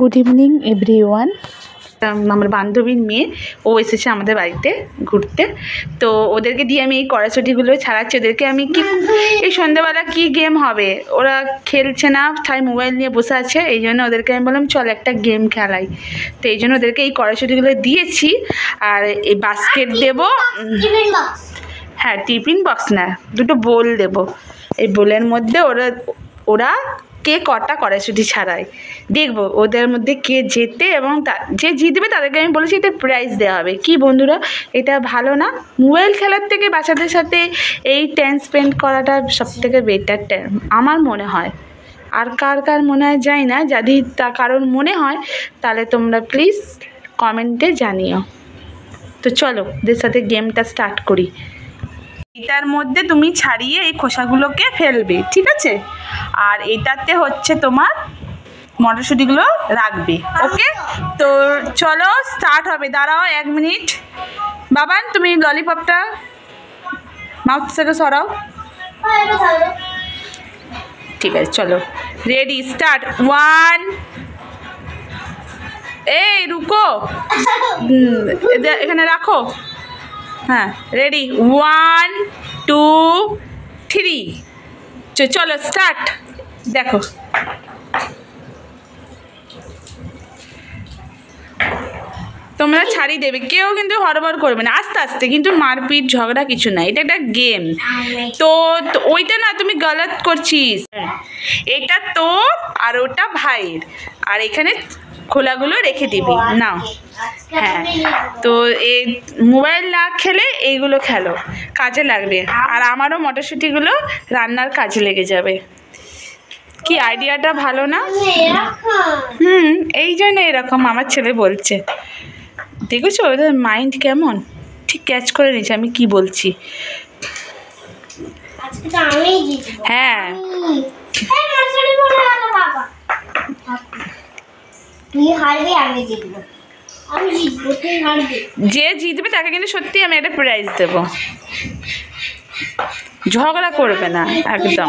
Good evening everyone. আমার বান্ধবীর মেয়ে ও এসেছে আমাদের বাড়িতে ঘুরতে, তো ওদেরকে দিয়ে আমি এই কড়াছুটিগুলো ছাড়াচ্ছি। ওদেরকে আমি কি এই সন্ধ্যাবেলা কি গেম হবে, ওরা খেলছে না, তাই মোবাইল নিয়ে বসে আছে। এই জন্য ওদেরকে আমি বললাম চল একটা গেম খেলাই, তো এই জন্য ওদেরকে এই কড়াছুটিগুলো দিয়েছি। আর এই বাস্কেট দেবো, হ্যাঁ টিফিন বক্স না, দুটো বোল দেবো। এই বোলের মধ্যে ওরা কে কটা কড়াইশুঁটি ছাড়ায় দেখবো, ওদের মধ্যে কে জেতে এবং যে জিতবে তাদেরকে আমি বলেছি এটা প্রাইজ দেওয়া হবে। কি বন্ধুরা, এটা ভালো না? মোবাইল খেলার থেকে বাচ্চাদের সাথে এই টাইম স্পেন্ড করাটা সবথেকে বেটার টাইম আমার মনে হয়। আর কার কার মনে হয় জানি না, যদি তা কারোর মনে হয় তাহলে তোমরা প্লিজ কমেন্টে জানিও। তো চলো ওদের সাথে গেমটা স্টার্ট করি। এটার মধ্যে তুমি ছাড়িয়ে এই খোসাগুলোকে ফেলবে, ঠিক আছে? আর এটাতে হচ্ছে তোমার মটরশুঁটিগুলো রাখবে, ওকে? তো চলো স্টার্ট হবে। দাঁড়াও 1 মিনিট। বাবান তুমি ললিপপটা মাউথ থেকে সরাও। ঠিক আছে চলো, রেডি স্টার্ট। 1, এই রুকো, এখানে রাখো। হ্যাঁ রেডি, 1, 2, 3, চলো স্টার্ট। দেখো তোমরা ছাড়িয়ে দেবে, কেউ কিন্তু হড়বড় করবে না, আস্তে আস্তে, কিন্তু মারপিট ঝগড়া কিছু না, এটা একটা গেম। তো ওইটা না, তুমি গলত করছিস। এটা তোর আর ওটা ভাইয়ের, আর এখানে খোলাগুলো রেখে দিবি নাও। হ্যাঁ, তো এই মোবাইল না খেলে এইগুলো খেলো, কাজে লাগবে। আর আমারও মটরশুঁটিগুলো রান্নার কাজে লেগে যাবে। কি আইডিয়াটা ভালো না? এই জন্য এরকম আমার ছেলে বলছে। দেখেছো ওদের মাইন্ড কেমন, ঠিক ক্যাচ করে নিয়েছে আমি কি বলছি। হ্যাঁ যে জিতবে তাকে কিন্তু সত্যি আমি একটা প্রাইজ দেবো। ঝগড়া করবে না একদম।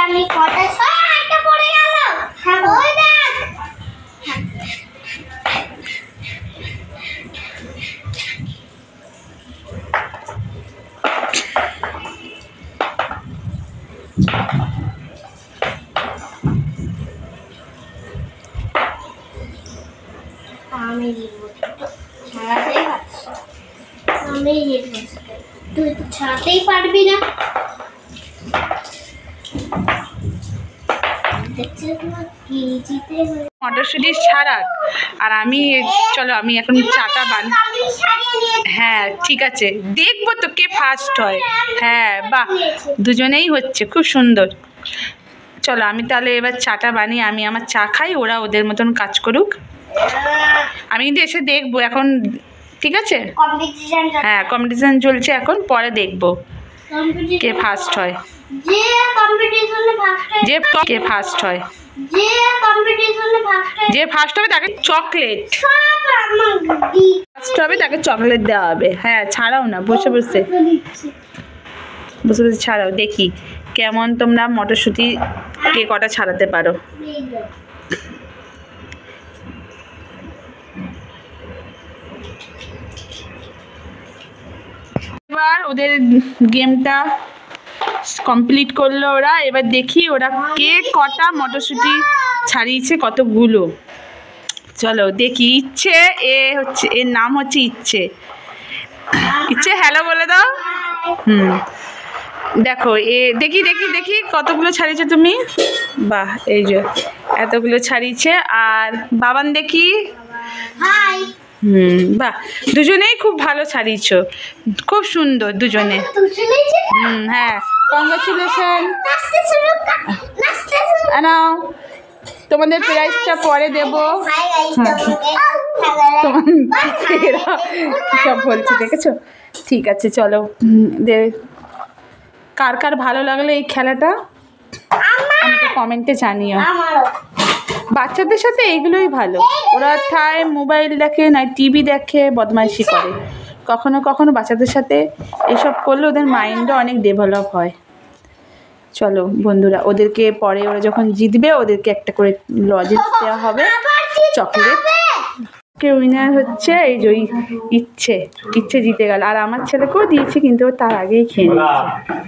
আমি কটা একটা পড়ে গেল, ওই দেখ। আমি জিতবো, ছাড়াতেই পারছি, আমি জিতবো, তুই তো ছাড়াতেই পারবি না। মটরশুঁটি ছাড়াক আর আমি, চলো আমি এখন চাটা বানাই। হ্যাঁ ঠিক আছে, দেখবো তো কে ফার্স্ট হয়। হ্যাঁ বাহ, দুজনেই হচ্ছে, খুব সুন্দর। চলো আমি তাহলে এবার চাটা বানিয়ে আমি আমার চা খাই, ওরা ওদের মতন কাজ করুক। আমি কিন্তু এসে দেখবো এখন, ঠিক আছে? হ্যাঁ কম্পিটিশন চলছে এখন, পরে দেখবো কে ফার্স্ট হয়। কে ফার্স্ট হয়, যে ফার্স্ট হবে তাকে চকলেট, ফার্স্ট হবে তাকে চকলেট দেওয়া হবে। হ্যাঁ ছাড়াও না, বসে বসে বসে বসে ছাড়াও, দেখি কেমন তোমরা মটরশুঁটি কে কটা ছাড়াতে পারো। এবার ওদের গেমটা কমপ্লিট করলো ওরা, এবার দেখি ওরা কে কটা মটরশুঁটি ছাড়িয়েছে, কতগুলো। চলো দেখি। ইচ্ছে, এ হচ্ছে, এর নাম হচ্ছে ইচ্ছে। ইচ্ছে হ্যালো বলে দাও। দেখো এ, দেখি দেখি দেখি কতগুলো ছাড়িয়েছো তুমি। বাহ, এই যে এতগুলো ছাড়িয়েছে। আর বাবান দেখি, বাহ, দুজনেই খুব ভালো ছাড়িয়েছো, খুব সুন্দর দুজনে। হ্যাঁ কংগ্রাচুলেশন। নাও তোমাদের প্রাইজটা পরে দেবো। সব বলছে দেখেছো? ঠিক আছে চলো, কার কার ভালো লাগলো এই খেলাটা আমাকে কমেন্টে জানিও। বাচ্চাদের সাথে এইগুলোই ভালো, ওরা ঠায় মোবাইল দেখে না টিভি দেখে বদমাইশি করে, কখনো কখনো বাচ্চাদের সাথে এসব করলে ওদের মাইন্ডও অনেক ডেভেলপ হয়। চলো বন্ধুরা, ওদেরকে পরে ওরা যখন জিতবে ওদেরকে একটা করে লজেন্স দেওয়া হবে, চকলেট। কে উইনার হচ্ছে এই যে ইচ্ছে জিতে গেল, আর আমার ছেলেকেও দিয়েছি কিন্তু ও তার আগেই খেয়ে নিচ্ছে।